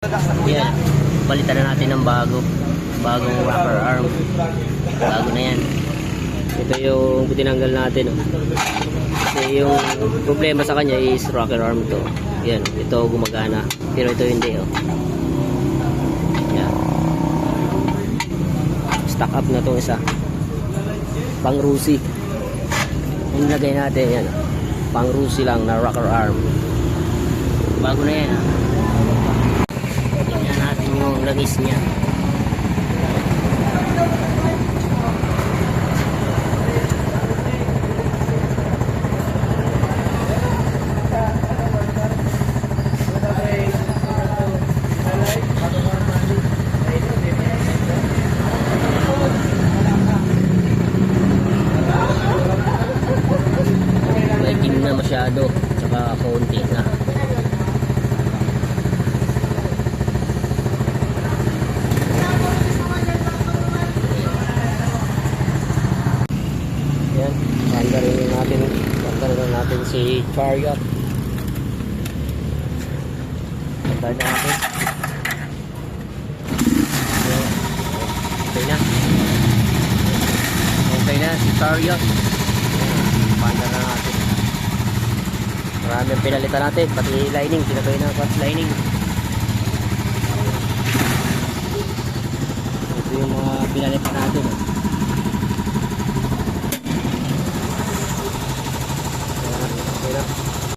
Yan, palitan na natin ng bagong rocker arm. Bago na yan. Ito yung tinanggal natin, oh. Kasi yung problema sa kanya is rocker arm to. Yan, ito gumagana, pero ito hindi, oh. Yan, stock up na tong isa, pang Rusi. Yung nilagay natin yan, pang Rusi lang na rocker arm. Bago na yan, ah. Tingnan natin yung langis niya. Medyo na masyado, tsaka konti na. Yan, pandarin natin si Chariot. Pandarin natin. Yan. Okay na. Okay na si Chariot. Pandarin natin. Marami ang pinalitan natin, pati lining, pinagay na pati lining. Ito yung mga pinalitan natin.